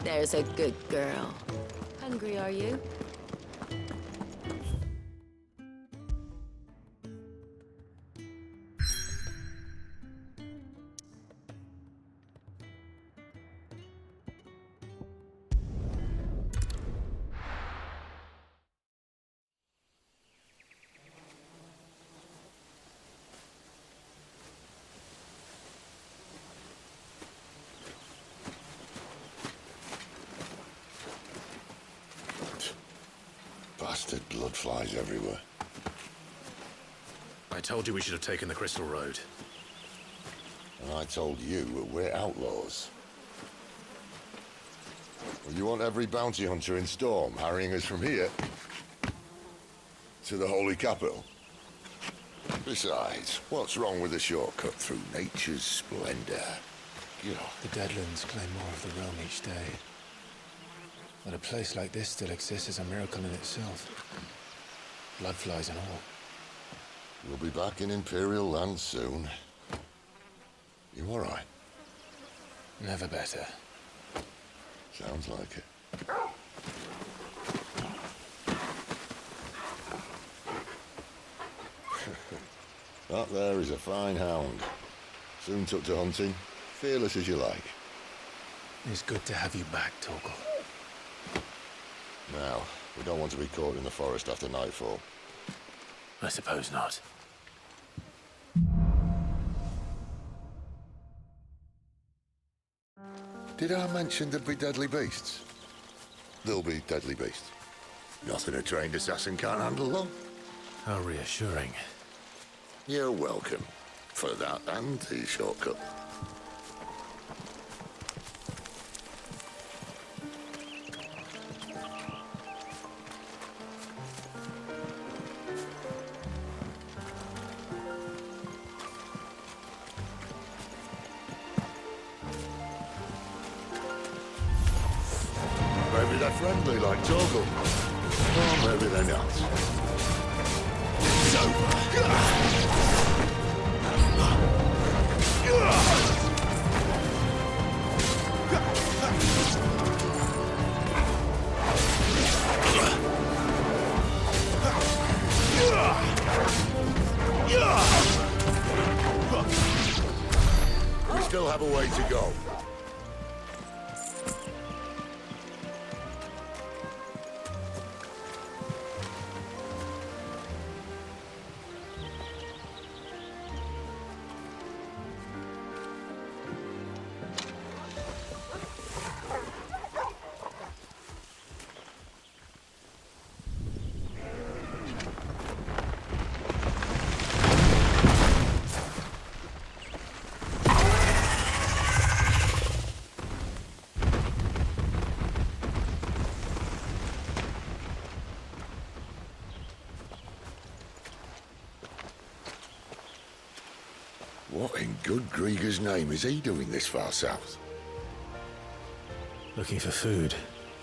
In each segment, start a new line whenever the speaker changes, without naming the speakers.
There's a good girl. Hungry, are you?
Bastard blood flies everywhere.
I told you we should have taken the Crystal Road.
And I told you we're outlaws. Well, you want every bounty hunter in Storm harrying us from here to the Holy Capital? Besides, what's wrong with a shortcut through nature's splendor?
The Deadlands claim more of the realm each day. That a place like this still exists is a miracle in itself. Bloodflies and all.
We'll be back in Imperial land soon. You all right?
Never better.
Sounds like it. That there is a fine hound. Soon took to hunting. Fearless as you like.
It's good to have you back, Torgal.
Now, we don't want to be caught in the forest after nightfall.
I suppose not.
Did I mention there'd be deadly beasts? There'll be deadly beasts. Nothing a trained assassin can't handle, though.
How reassuring.
You're welcome. For that and the shortcut. Maybe they're friendly like Torgal. Or maybe they're not. It's over. We still have a way to go. What in good Grieger's name is he doing this far south?
Looking for food.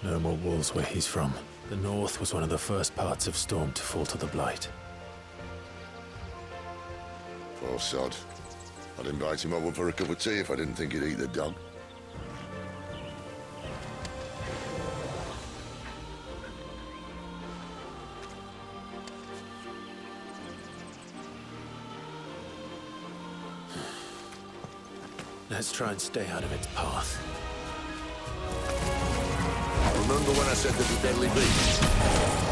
No more wolves where he's from. The north was one of the first parts of Storm to fall to the Blight.
Poor sod. I'd invite him over for a cup of tea if I didn't think he'd eat the dog.
Let's try and stay out of its path.
Remember when I said there'd be deadly beasts?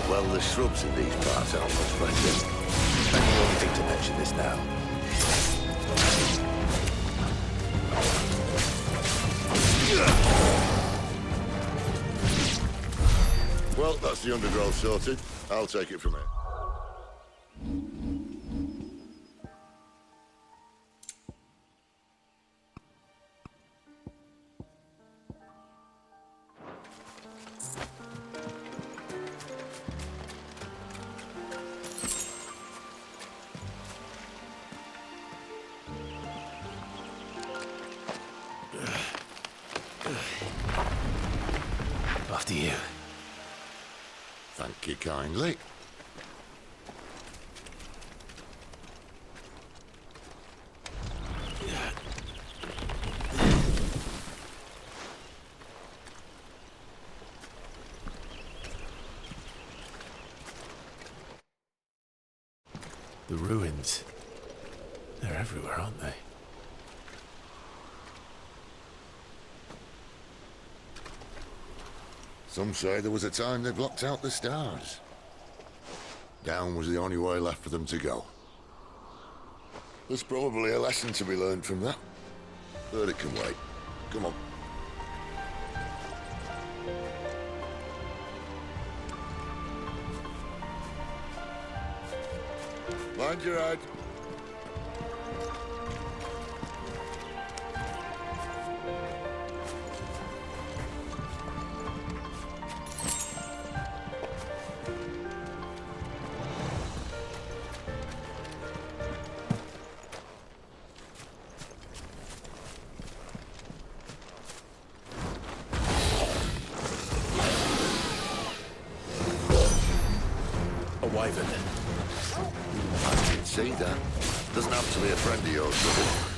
Well, the shrubs in these parts aren't much better.
And you only think to mention this now.
Well, that's the undergrowth sorted. I'll take it from here.
After you.
Thank you kindly.
The ruins. They're everywhere, aren't they?
Some say there was a time they blocked out the stars. Down was the only way left for them to go. There's probably a lesson to be learned from that. But it can wait. Come on. Mind your head.
A wyvern.
I didn't see that. Doesn't have to be a friend of yours, does it?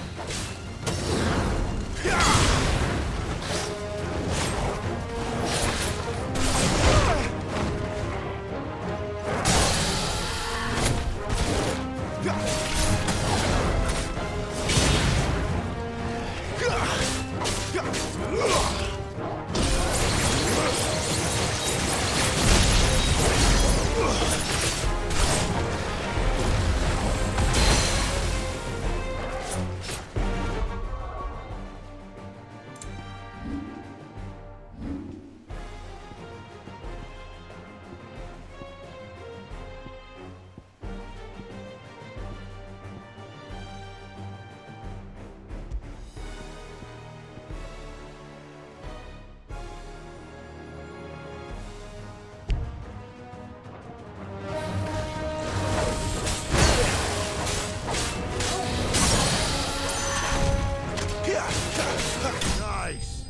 Nice.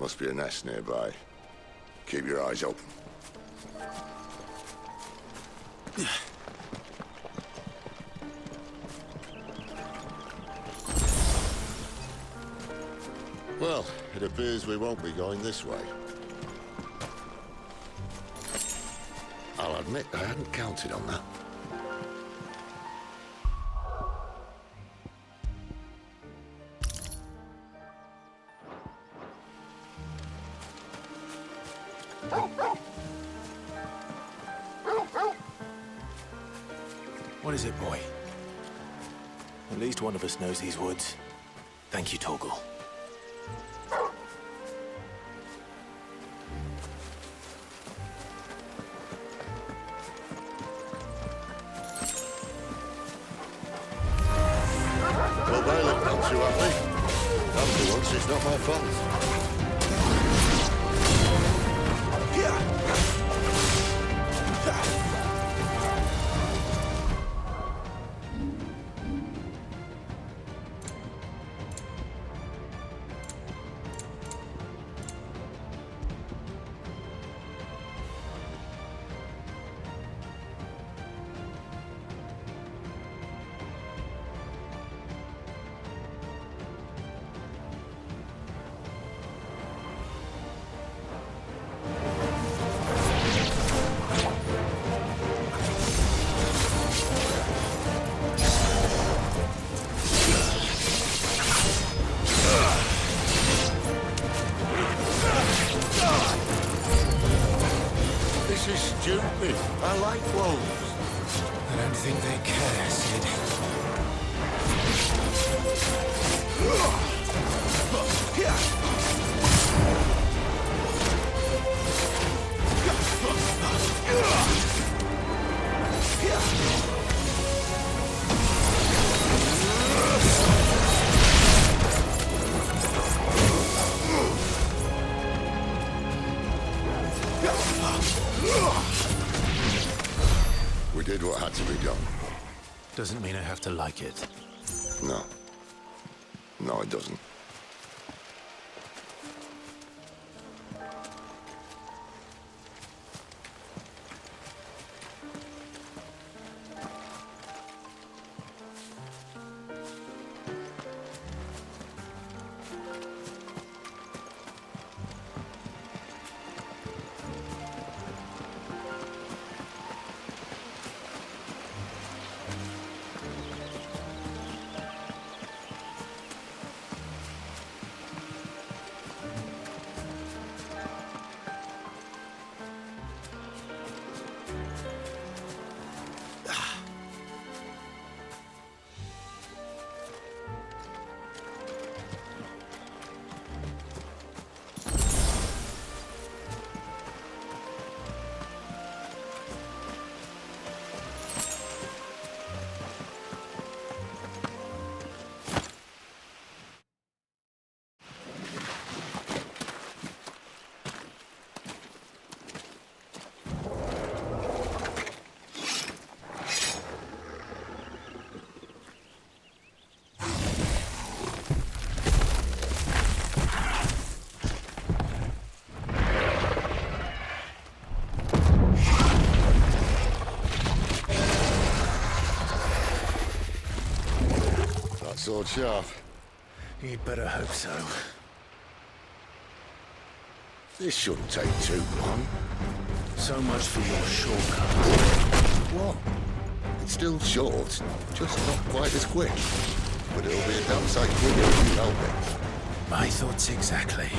Must be a nest nearby. Keep your eyes open. Well, it appears we won't be going this way. I'll admit I hadn't counted on that.
What is it, boy? At least one of us knows these woods. Thank you, Torgal.
Well, they look not too happy. And for once, it's not my fault. This is stupid. I like wolves.
I don't think they care, Sid.
We did what had to be done.
Doesn't mean I have to like it.
No. No, it doesn't. sword sharp.
You'd better hope so.
This shouldn't take too long.
So much for your shortcut.
What? It's still short, just not quite as quick. But it'll be a damn sight quicker if you help me.
My thoughts exactly.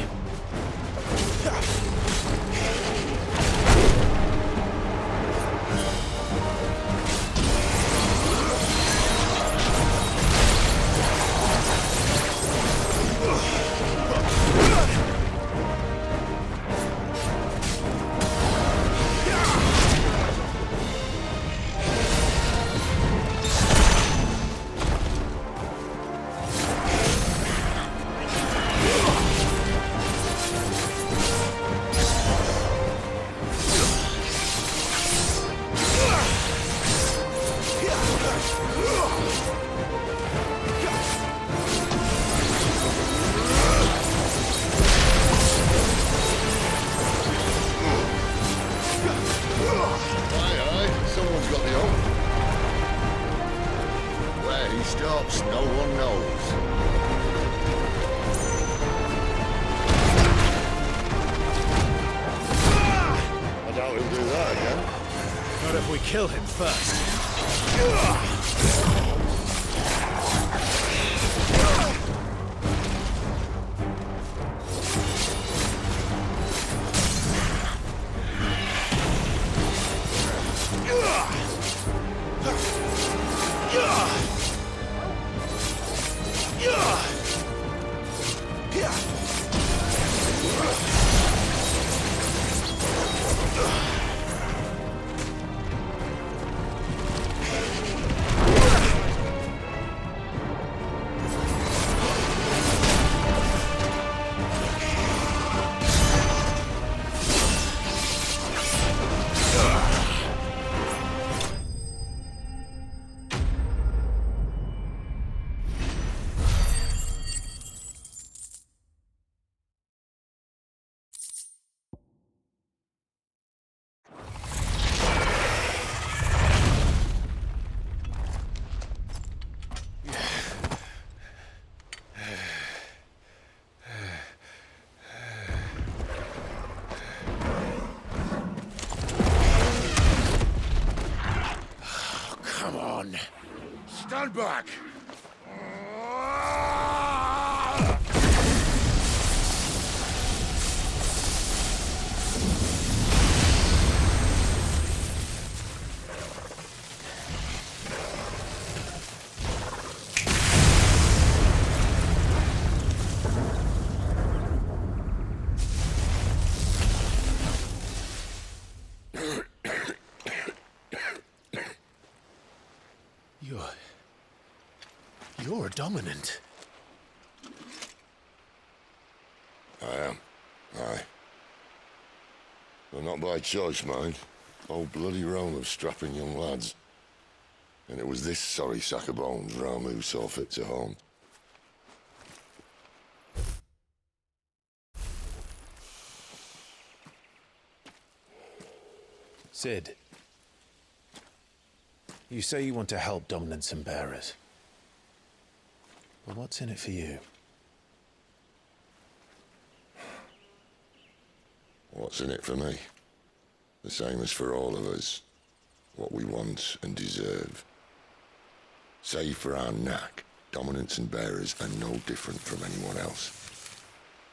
Someone's got the hope. Where he stops, no one knows. I doubt he'll do that again.
Not if we kill him first. Come on.
Stand back!
You're dominant.
I am. Aye. Well, not by choice, mind. Whole bloody realm of strapping young lads. And it was this sorry sack of bones Ramu saw fit to home.
Sid, you say you want to help dominants and bearers. But what's in it for you?
What's in it for me? The same as for all of us. What we want and deserve. Save for our knack, dominants and bearers are no different from anyone else.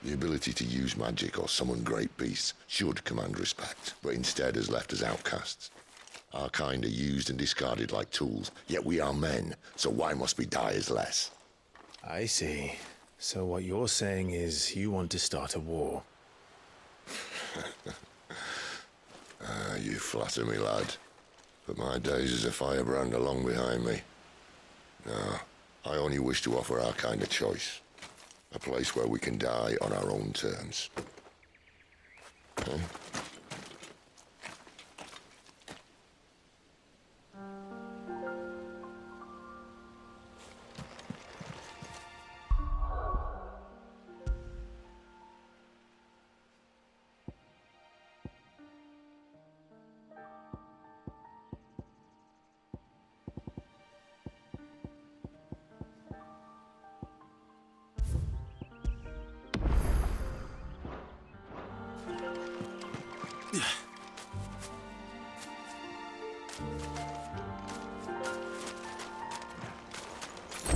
The ability to use magic or summon great beasts should command respect, but instead has left us outcasts. Our kind are used and discarded like tools, yet we are men, so why must we die as less?
I see. So what you're saying is you want to start a war.
You flatter me, lad. But my days as a firebrand are long behind me. No, I only wish to offer our kind of choice. A place where we can die on our own terms. Huh?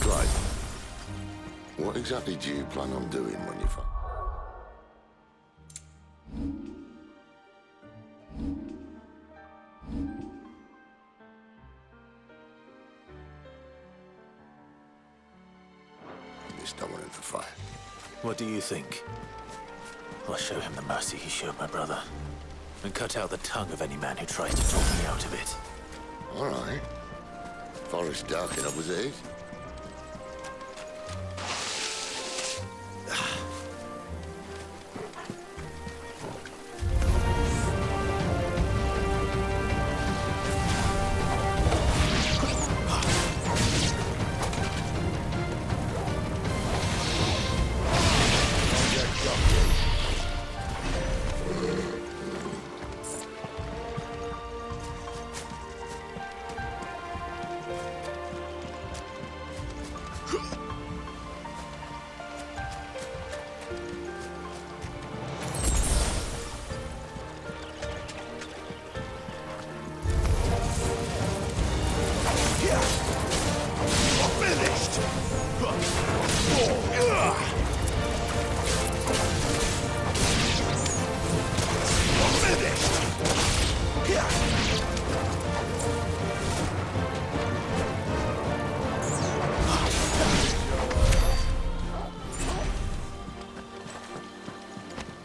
Clyde, what exactly do you plan on doing when you find... This don't want him to fight.
What do you think? I'll show him the mercy he showed my brother. And cut out the tongue of any man who tries to talk me out of it.
All right. Forest dark enough as it is.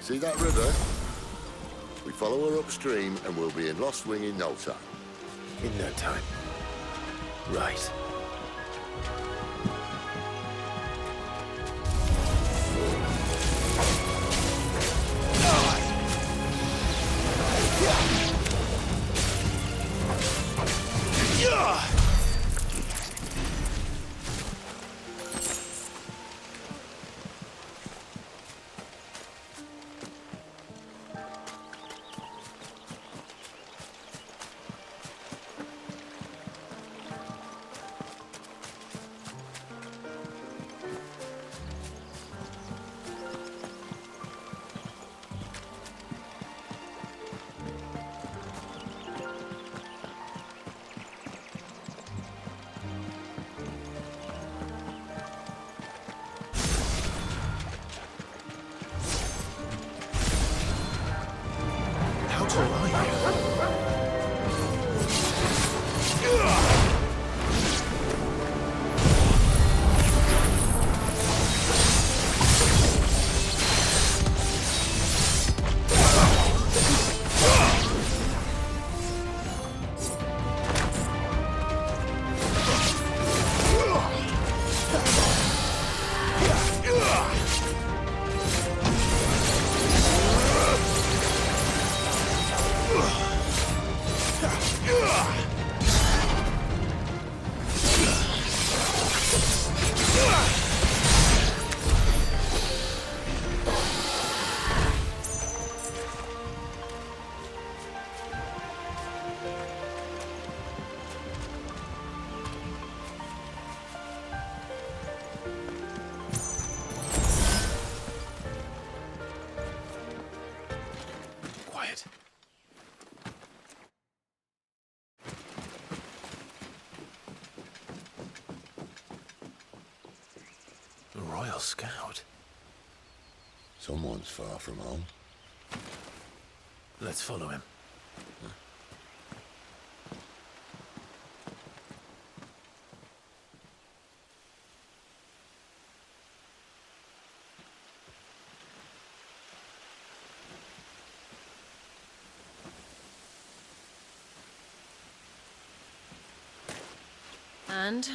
See that river? We follow her upstream and we'll be in Lost Wing in no time.
In no time. Right. Royal Scout.
Someone's far from home.
Let's follow him.
And?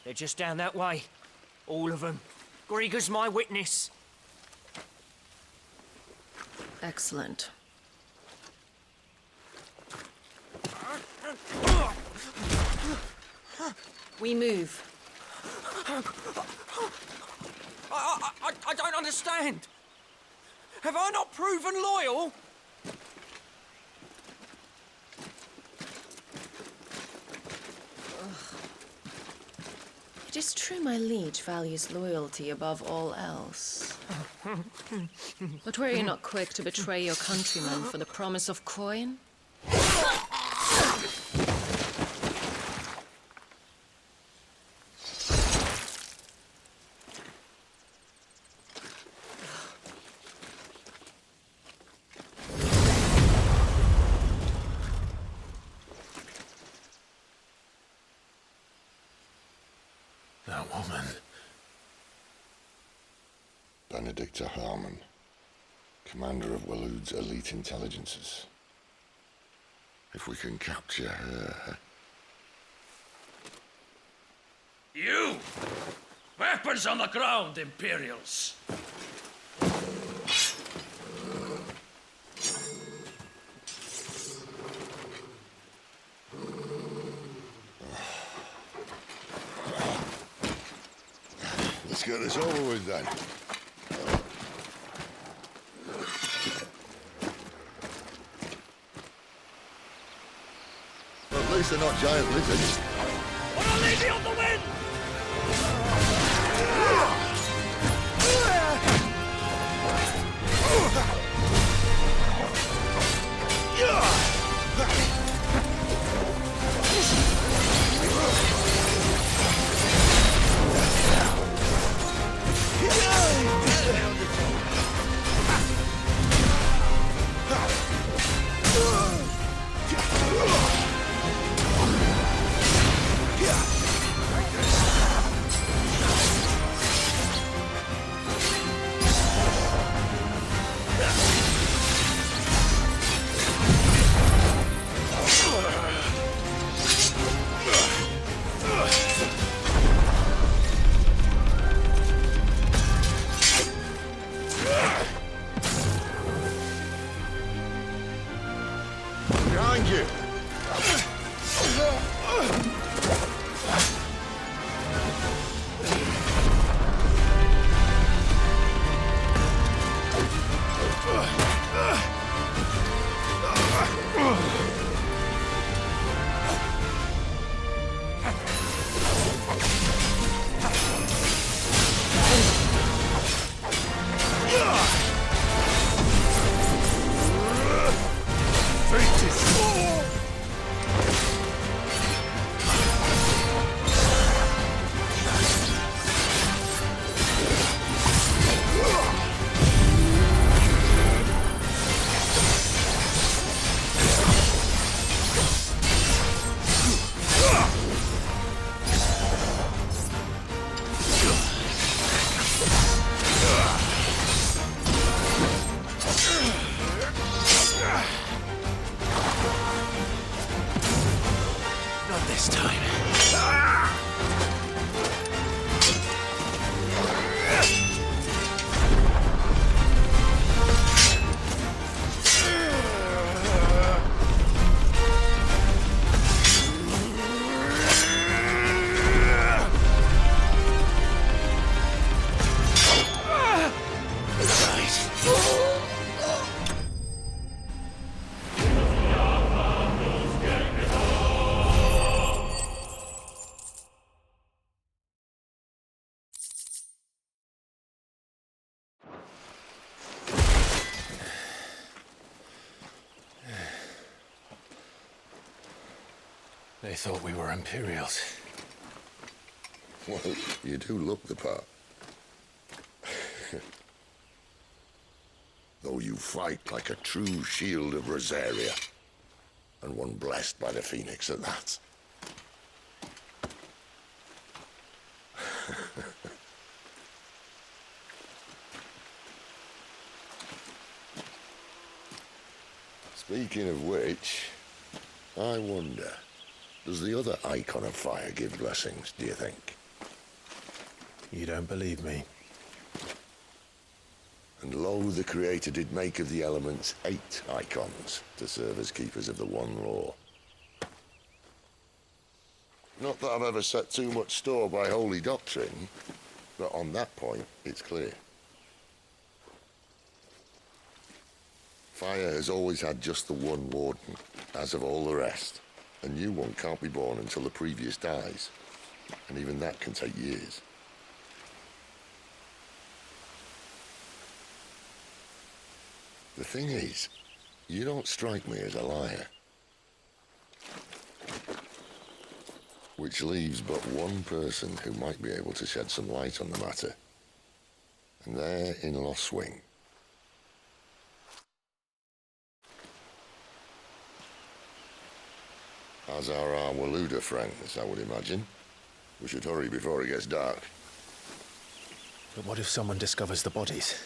They're just down that way. All of them. Grieger's my witness.
Excellent. We move.
I don't understand. Have I not proven loyal?
It is true my liege values loyalty above all else. But were you not quick to betray your countrymen for the promise of coin?
That woman.
Benedicta Harmon, commander of Waloed's elite intelligences. If we can capture her...
You! Weapons on the ground, Imperials!
Let's get this over with then. Well, at least they're not giant lizards.
What are they on the wind?
Behind you!
Not this time.
They thought we were Imperials.
Well, you do look the part. Though you fight like a true shield of Rosaria. And one blessed by the Phoenix at that. Speaking of which, I wonder, does the other icon of fire give blessings, do you think?
You don't believe me?
And lo, the Creator did make of the elements 8 icons to serve as keepers of the one law. Not that I've ever set too much store by holy doctrine, but on that point, it's clear. Fire has always had just the one warden, as of all the rest. A new one can't be born until the previous dies. And even that can take years. The thing is, you don't strike me as a liar. Which leaves but one person who might be able to shed some light on the matter. And they're in Lost Swing. As are our Waluda friends, I would imagine. We should hurry before it gets dark.
But what if someone discovers the bodies?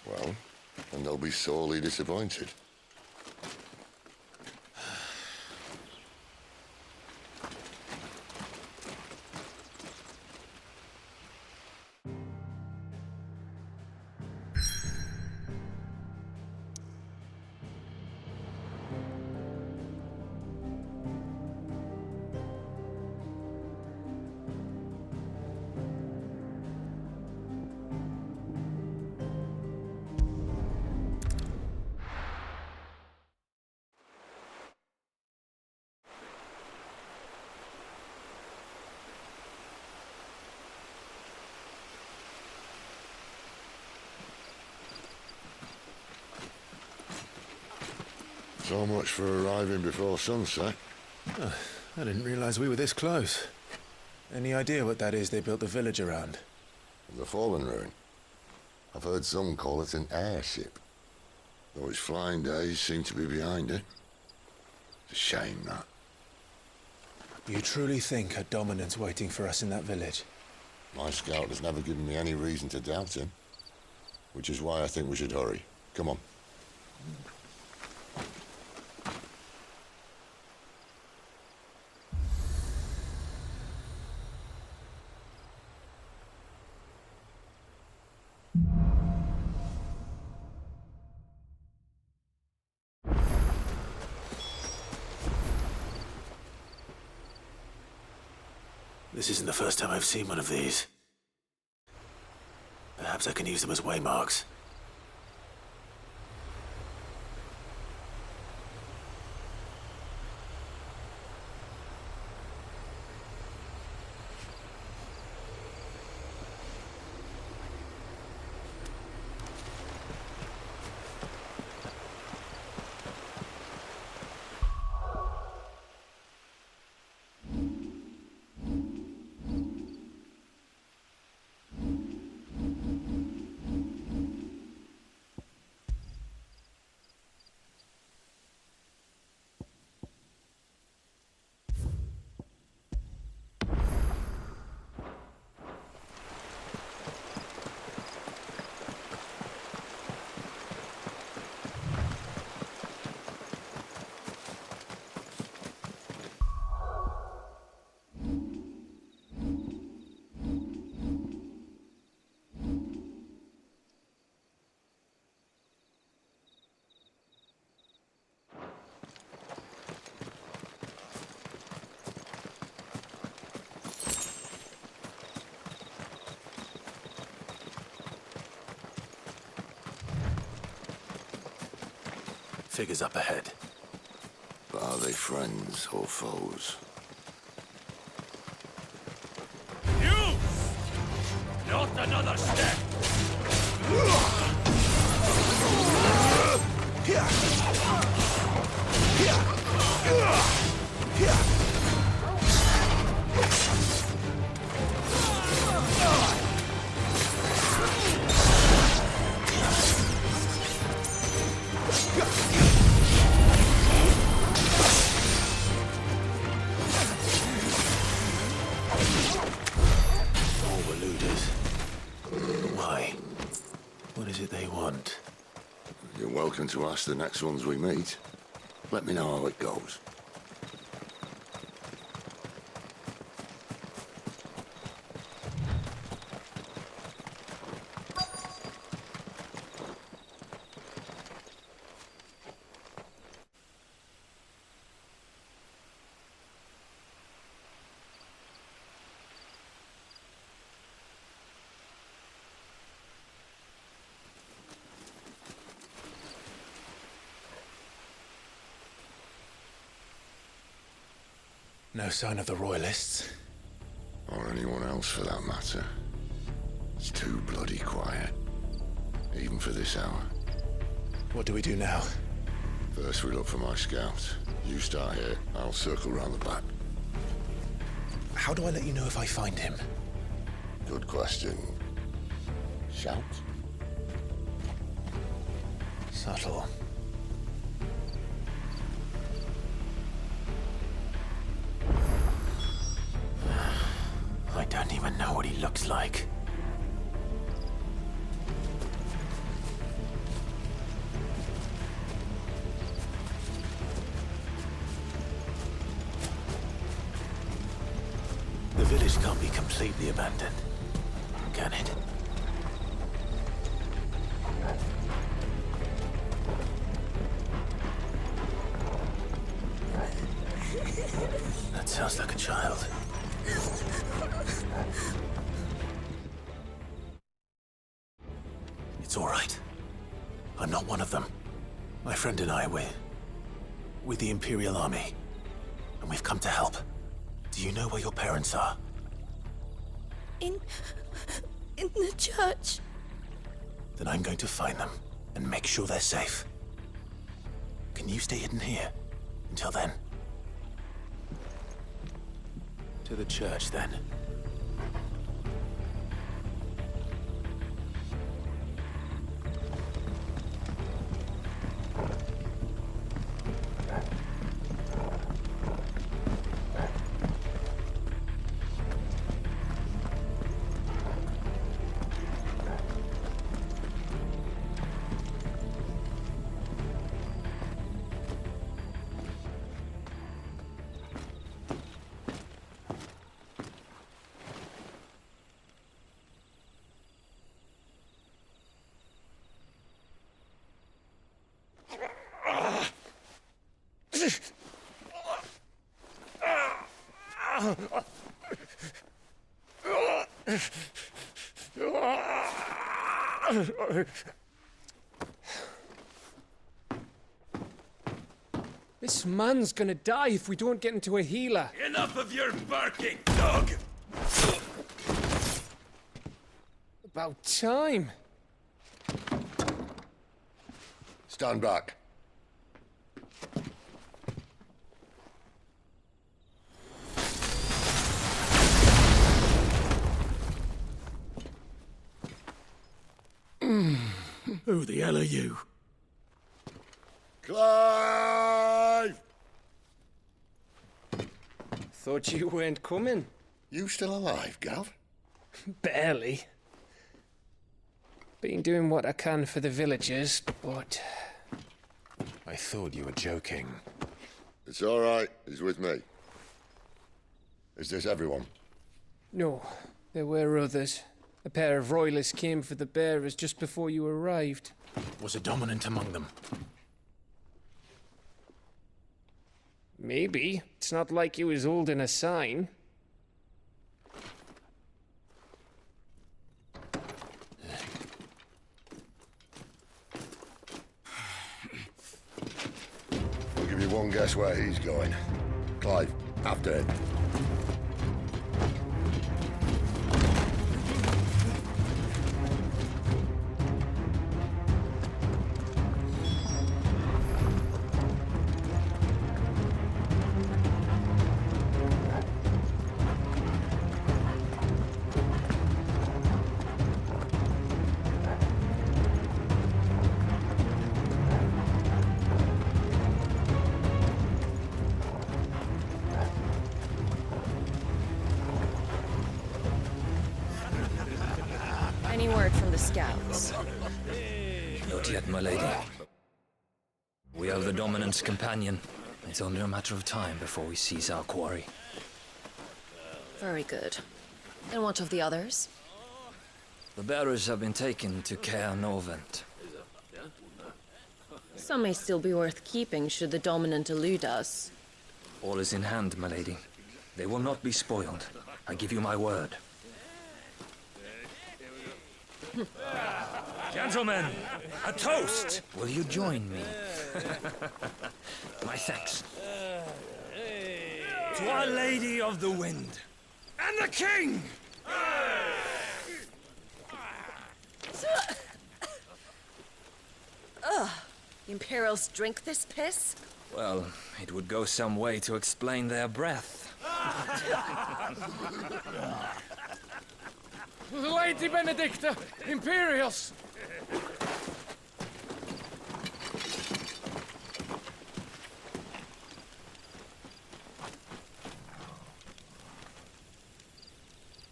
Well, and they'll be sorely disappointed. So much for arriving before sunset.
Oh, I didn't realize we were this close. Any idea what that is they built the village around?
The fallen ruin. I've heard some call it an airship. Though its flying days seem to be behind it. It's a shame, that.
You truly think a dominant's waiting for us in that village?
My scout has never given me any reason to doubt him. Which is why I think we should hurry. Come on.
This isn't the first time I've seen one of these. Perhaps I can use them as waymarks. Figures up ahead.
But are they friends or foes?
You! Not another step!
All Waludas. But why? What is it they want?
You're welcome to ask the next ones we meet. Let me know how it goes.
No sign of the Royalists.
Or anyone else for that matter. It's too bloody quiet. Even for this hour.
What do we do now?
First we look for my scouts. You start here, I'll circle round the back.
How do I let you know if I find him?
Good question. Shout?
Subtle.
I don't even know what he looks like. The village can't be completely abandoned, can it? That sounds like a child. It's all right. I'm not one of them. My friend and I, we're with the Imperial Army, and we've come to help. Do you know where your parents are?
In the church.
Then I'm going to find them and make sure they're safe. Can you stay hidden here until then? To the church, then.
This man's gonna die if we don't get into a healer.
Enough of your barking, dog!
About time.
Stand back.
Who the hell are you?
Clive!
Thought you weren't coming.
You still alive, Gav?
Barely. Been doing what I can for the villagers, but...
I thought you were joking.
It's all right. He's with me. Is this everyone?
No, there were others. A pair of royalists came for the bearers just before you arrived.
Was a dominant among them?
Maybe. It's not like he was holding a sign.
I'll give you one guess where he's going. Clive, after him.
Any word from the scouts?
Not yet, my lady. We have the Dominant's companion. It's only a matter of time before we seize our quarry.
Very good. And what of the others?
The bearers have been taken to Caer Novent.
Some may still be worth keeping should the Dominant elude us.
All is in hand, my lady. They will not be spoiled. I give you my word.
Gentlemen, a toast!
Will you join me? My thanks.
To Our Lady of the Wind, And the king!
The Imperials drink this piss?
Well, it would go some way to explain their breath.
Lady Benedicta! Imperials!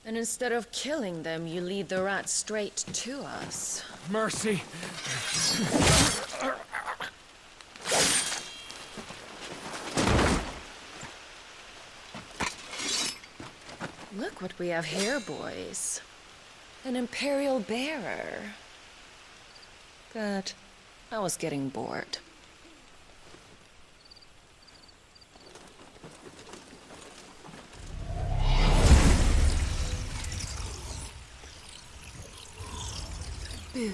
And instead of killing them, you lead the rats straight to us.
Mercy!
Look what we have here, boys. An Imperial bearer. Good. I was getting bored. Boo.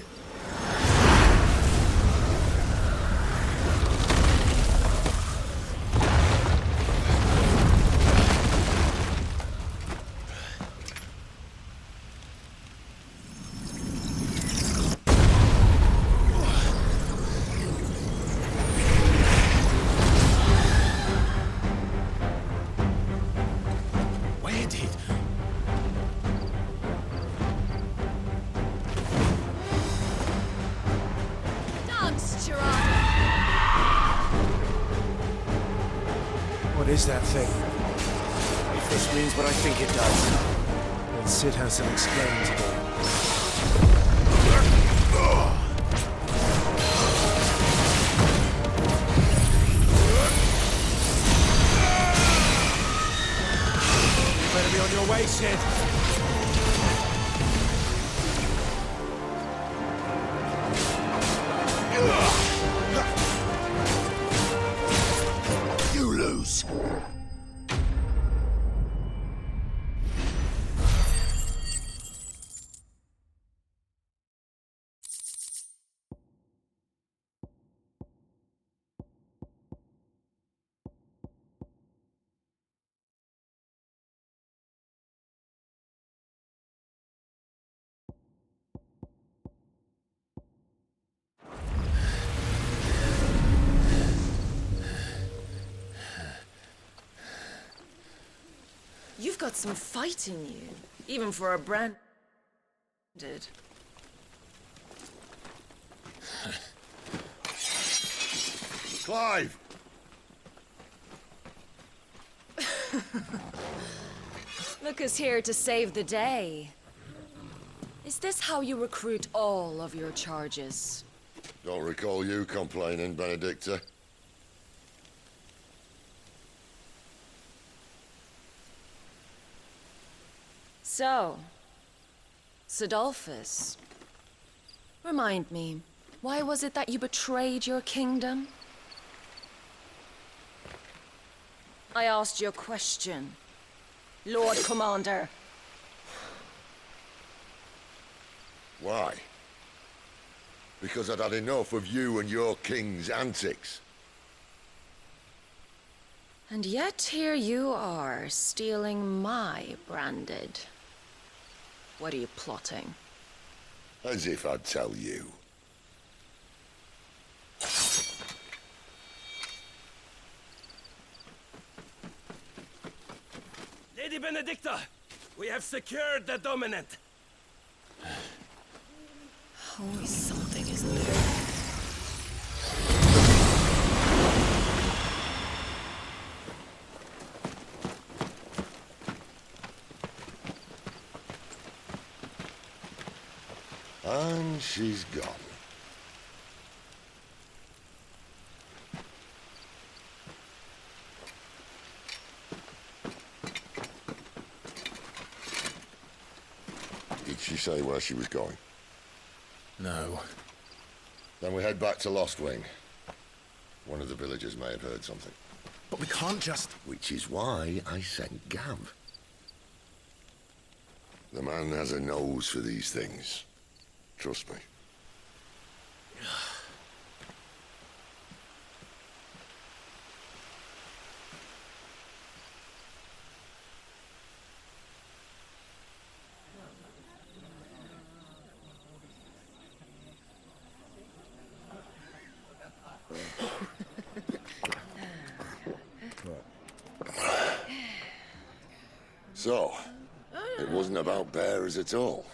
Where did...
What is that thing? If this means what I think it does, then Sid has some explaining to do. You better be on your way, Sid.
You lose.
You've got some fight in you, even for a branded.
Clive!
Look who's here to save the day. Is this how you recruit all of your charges?
Don't recall you complaining, Benedicta.
So, Sidolphus, remind me, why was it that you betrayed your kingdom? I asked you a question, Lord Commander.
Why? Because I'd had enough of you and your king's antics.
And yet here you are, stealing my branded. What are you plotting?
As if I'd tell you.
Lady Benedicta, we have secured the dominant.
Always something, isn't there?
And she's gone. Did she say where she was going?
No.
Then we head back to Lost Wing. One of the villagers may have heard something.
But we can't just...
Which is why I sent Gav. The man has a nose for these things. Trust me. So, it wasn't about bearers at all.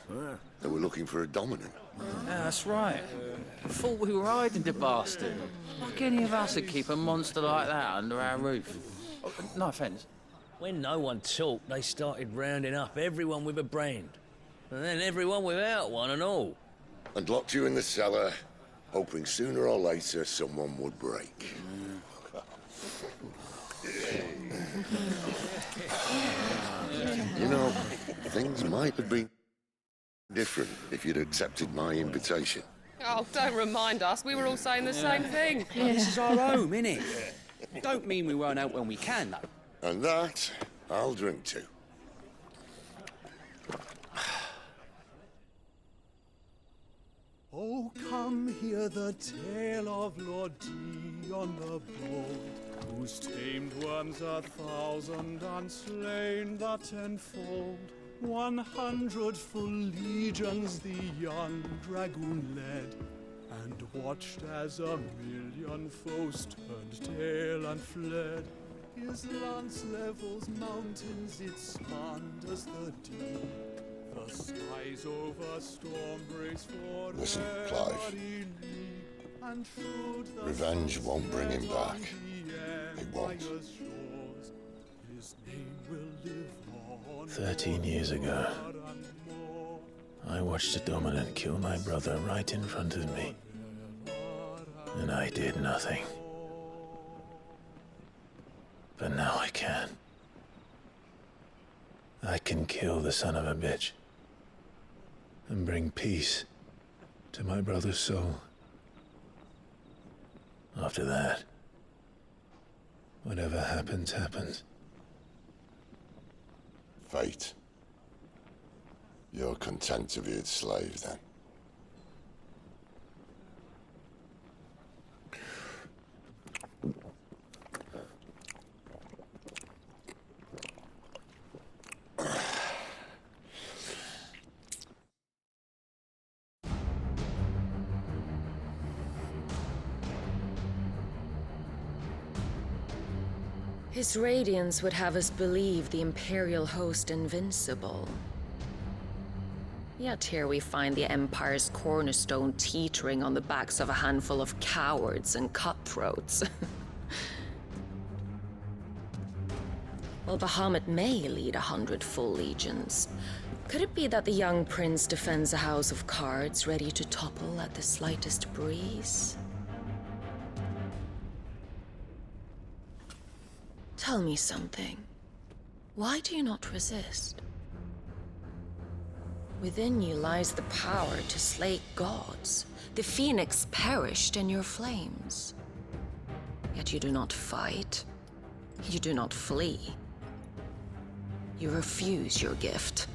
They were looking for a dominant.
Yeah, that's right. Thought we were hiding the bastard. Like any of us would keep a monster like that under our roof. Oh, no offence.
When no one talked, they started rounding up everyone with a brand. And then everyone without one and all.
And locked you in the cellar, hoping sooner or later someone would break. You know, things might have been different if you'd accepted my invitation.
Oh, don't remind us. We were all saying the same thing.
This is our home, innit? Don't mean we won't out when we can, though.
And that, I'll drink to.
Oh, come hear the tale of Lord Dion the Bold, whose tamed worms 1,000 and slain the tenfold. 100 full legions the young dragoon led, and watched as 1,000,000 foes turned tail and fled. His lance levels mountains, it spanned as the deep. The skies over storm breaks for
Listen, Clive. Revenge won't bring him back. It won't.
13 years ago, I watched a dominant kill my brother right in front of me. And I did nothing. But now I can. I can kill the son of a bitch. And bring peace to my brother's soul. After that, whatever happens, happens.
Fate. You're content to be its slave, then?
His radiance would have us believe the Imperial host invincible. Yet here we find the Empire's cornerstone teetering on the backs of a handful of cowards and cutthroats. While Bahamut may lead 100 full legions, could it be that the young prince defends a house of cards ready to topple at the slightest breeze? Tell me something. Why do you not resist? Within you lies the power to slay gods. The phoenix perished in your flames. Yet you do not fight. You do not flee. You refuse your gift.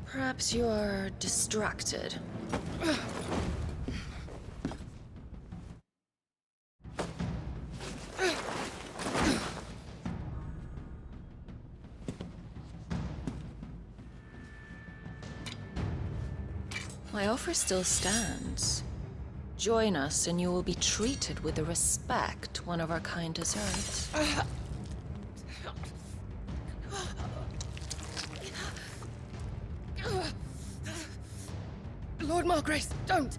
Perhaps you are distracted. My offer still stands. Join us and you will be treated with the respect one of our kind deserves.
Lord Margrace, don't!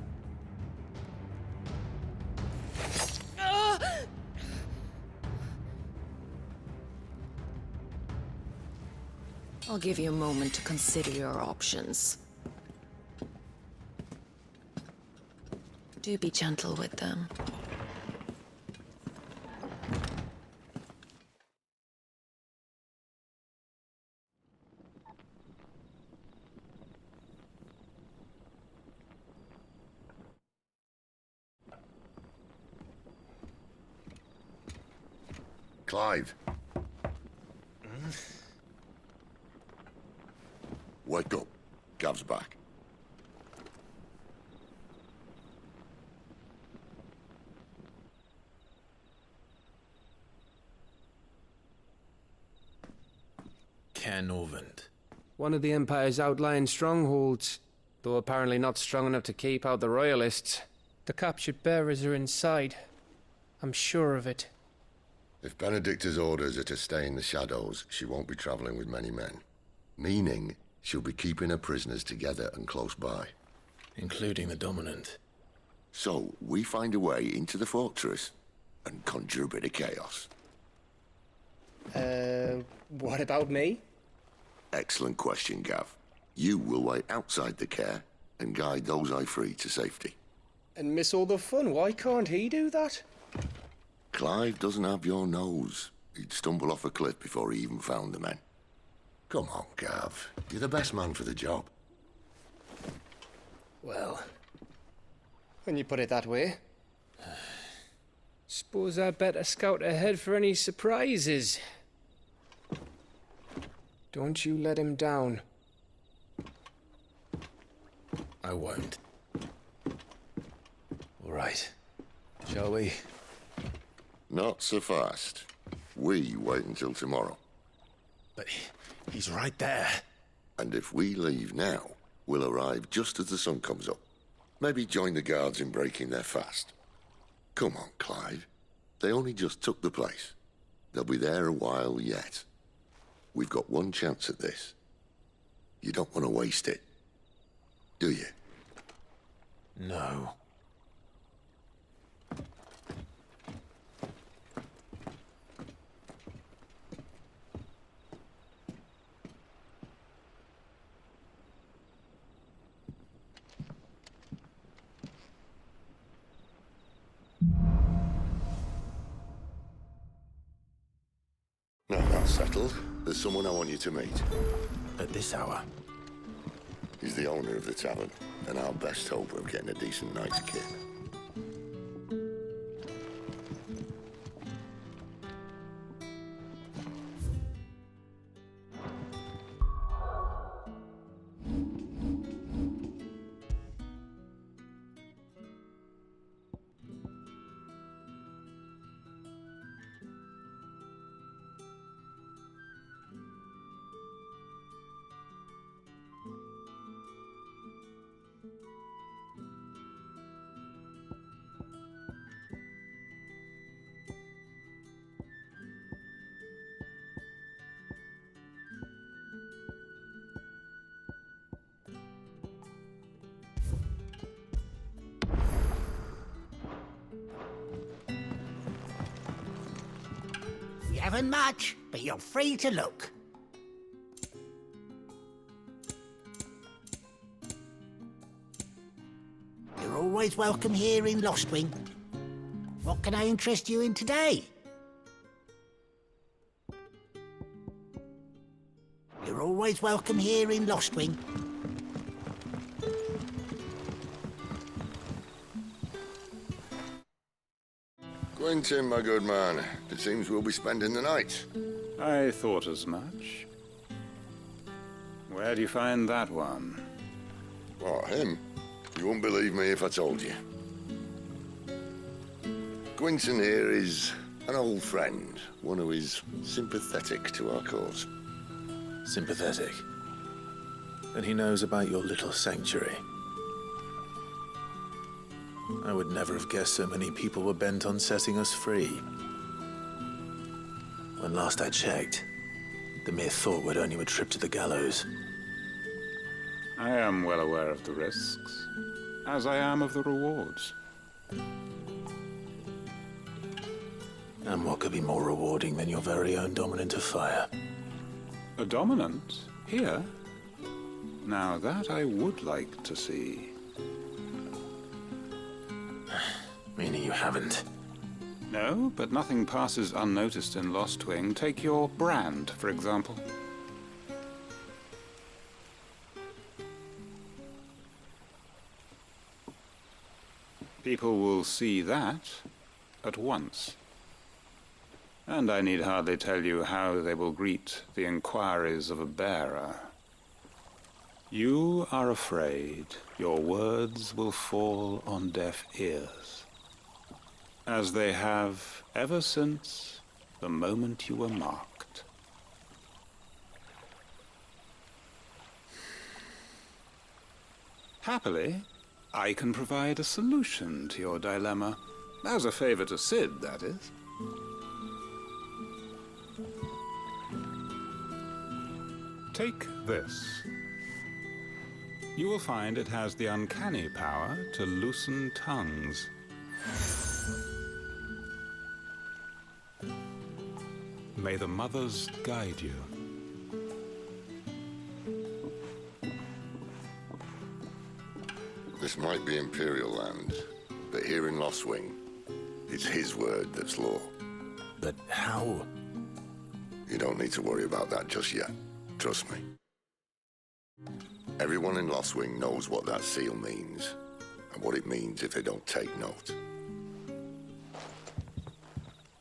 I'll give you a moment to consider your options. Do be gentle with them.
Clive. Wake up. Gav's back.
Canovant.
One of the Empire's outlying strongholds, though apparently not strong enough to keep out the Royalists. The captured bearers are inside, I'm sure of it.
If Benedicta's orders are to stay in the shadows, she won't be traveling with many men. Meaning, she'll be keeping her prisoners together and close by.
Including the Dominant.
So, we find a way into the fortress and conjure a bit of chaos.
What about me?
Excellent question, Gav. You will wait outside the care and guide those I free to safety.
And miss all the fun. Why can't he do that?
Clive doesn't have your nose. He'd stumble off a cliff before he even found the men. Come on, Gav. You're the best man for the job.
Well, when you put it that way. Suppose I better scout ahead for any surprises. Don't you let him down.
I won't. All right. Shall we?
Not so fast. We wait until tomorrow.
But he's right there.
And if we leave now, we'll arrive just as the sun comes up. Maybe join the guards in breaking their fast. Come on, Clive. They only just took the place. They'll be there a while yet. We've got one chance at this. You don't want to waste it, do you?
No.
Now that's settled. There's someone I want you to meet.
At this hour?
He's the owner of the tavern, and our best hope of getting a decent night's kit.
You haven't much, but you're free to look. You're always welcome here in Lostwing. What can I interest you in today? You're always welcome here in Lostwing.
Quentin, my good man. It seems we'll be spending the night.
I thought as much. Where do you find that one?
What, him? You wouldn't believe me if I told you. Quentin here is an old friend, one who is sympathetic to our cause.
Sympathetic? And he knows about your little sanctuary. I would never have guessed so many people were bent on setting us free. When last I checked, the mere thought would earn you a trip to the gallows.
I am well aware of the risks, as I am of the rewards.
And what could be more rewarding than your very own Dominant of Fire?
A Dominant? Here? Now that I would like to see.
Meaning you haven't?
No, but nothing passes unnoticed in Lostwing. Take your brand, for example. People will see that at once. And I need hardly tell you how they will greet the inquiries of a bearer. You are afraid your words will fall on deaf ears, as they have ever since the moment you were marked. Happily, I can provide a solution to your dilemma.
As a favor to Sid, that is.
Take this. You will find it has the uncanny power to loosen tongues. May the mothers guide you.
This might be Imperial land, but here in Lost Wing, it's his word that's law.
But how?
You don't need to worry about that just yet. Trust me. Everyone in Lost Wing knows what that seal means, and what it means if they don't take note.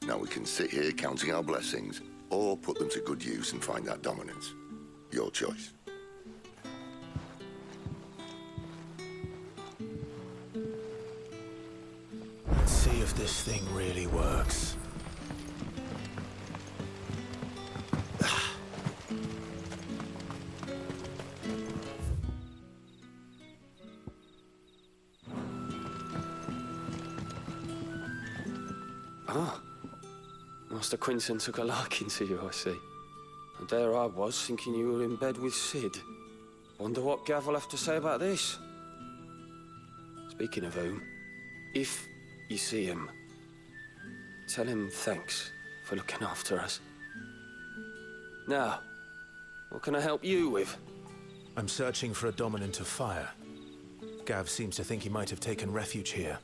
Now we can sit here counting our blessings, or put them to good use and find that dominance. Your choice.
Let's see if this thing really works.
Ah, Master Quinton took a liking to you, I see. And there I was, thinking you were in bed with Sid. Wonder what Gav will have to say about this. Speaking of whom, if you see him, tell him thanks for looking after us. Now, what can I help you with?
I'm searching for a dominant of fire. Gav seems to think he might have taken refuge here.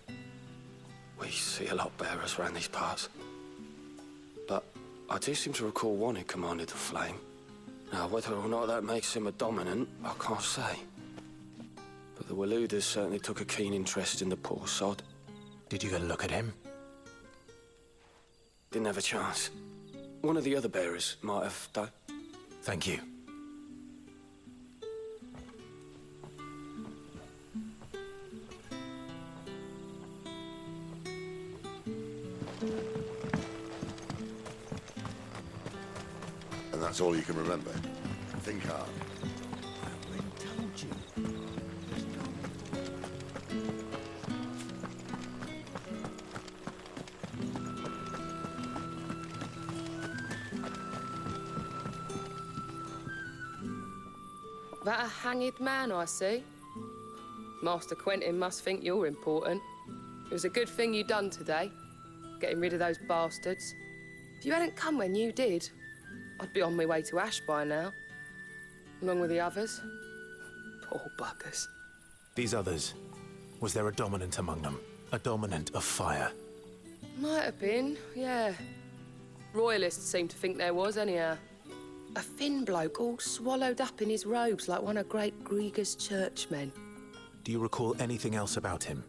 We see a lot bearers around these parts. But I do seem to recall one who commanded the flame. Now, whether or not that makes him a dominant, I can't say. But the Waluders certainly took a keen interest in the poor sod.
Did you get a look at him?
Didn't have a chance. One of the other bearers might have, though.
Thank you.
And that's all you can remember. Think hard.
I told you.
That a hanged man, I see. Master Quentin must think you're important. It was a good thing you done today, getting rid of those bastards. If you hadn't come when you did, I'd be on my way to Ash by now, along with the others. Poor buggers.
These others, was there a dominant among them? A dominant of fire?
Might have been, yeah. Royalists seem to think there was, anyhow. A thin bloke all swallowed up in his robes like one of Great Grieger's churchmen.
Do you recall anything else about him?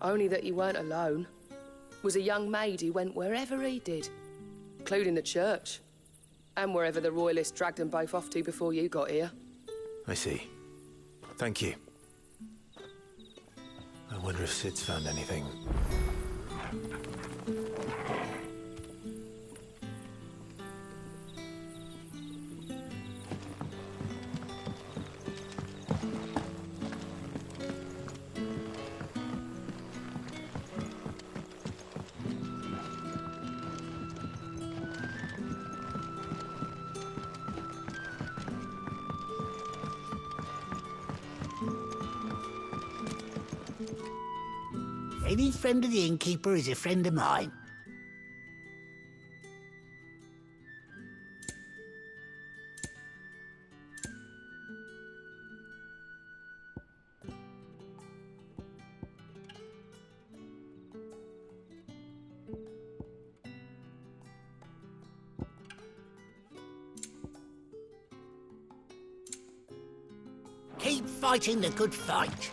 Only that he weren't alone. Was a young maid who went wherever he did, including the church, and wherever the Royalists dragged them both off to before you got here.
I see. Thank you. I wonder if Sid's found anything.
Any friend of the innkeeper is a friend of mine. Keep fighting the good fight.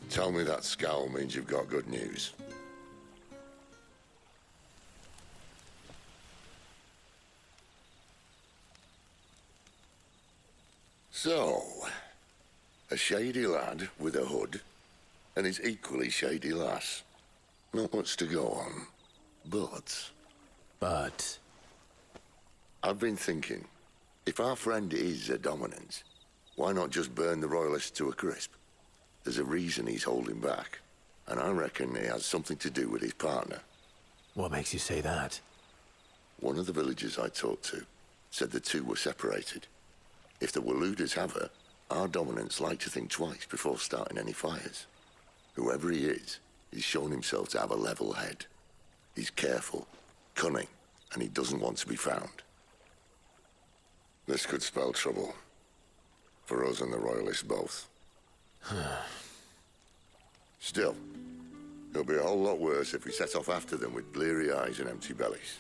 Tell me that scowl means you've got good news. So, a shady lad with a hood, and his equally shady lass. Not much to go on, but...
But?
I've been thinking, if our friend is a dominant, Why not just burn the Royalists to a crisp? There's a reason he's holding back, and I reckon it has something to do with his partner.
What makes you say that?
One of the villagers I talked to said the two were separated. If the Waluders have her, our dominants like to think twice before starting any fires. Whoever he is, he's shown himself to have a level head. He's careful, cunning, and he doesn't want to be found. This could spell trouble. For us and the Royalists both. Still, it'll be a whole lot worse if we set off after them with bleary eyes and empty bellies.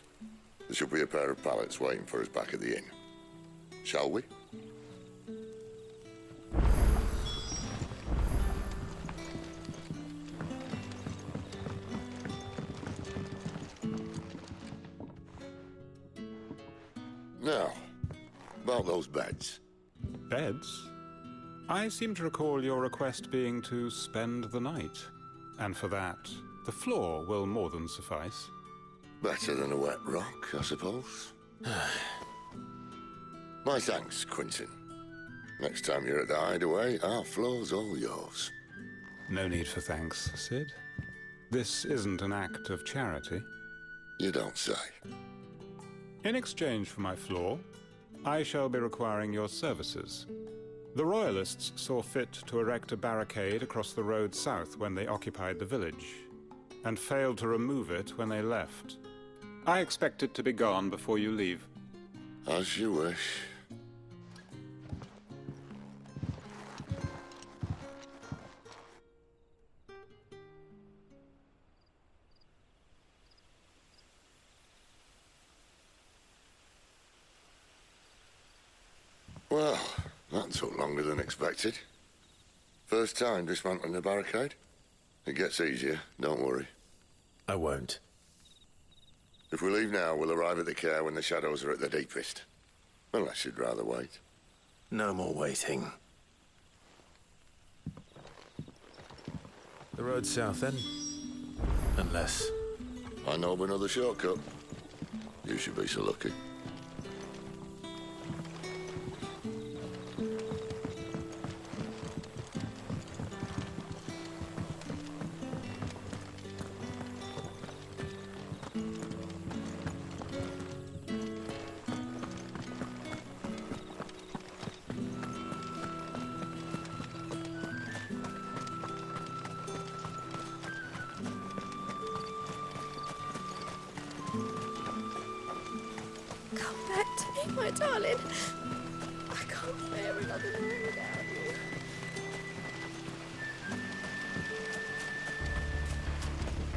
There should be a pair of pallets waiting for us back at the inn. Shall we? Now, about those beds.
Beds? I seem to recall your request being to spend the night. And for that, the floor will more than suffice.
Better than a wet rock, I suppose. My thanks, Quentin. Next time you're at the hideaway, our floor's all yours.
No need for thanks, Sid. This isn't an act of charity.
You don't say.
In exchange for my floor, I shall be requiring your services. The Royalists saw fit to erect a barricade across the road south when they occupied the village, and failed to remove it when they left. I expect it to be gone before you leave.
As you wish. Well, that took longer than expected. First time dismantling the barricade? It gets easier, don't worry.
I won't.
If we leave now, we'll arrive at the care when the shadows are at their deepest. Unless you'd rather wait.
No more waiting. The road south, then? Unless...
I know of another shortcut. You should be so lucky.
Come back to me, my darling. I can't bear another day without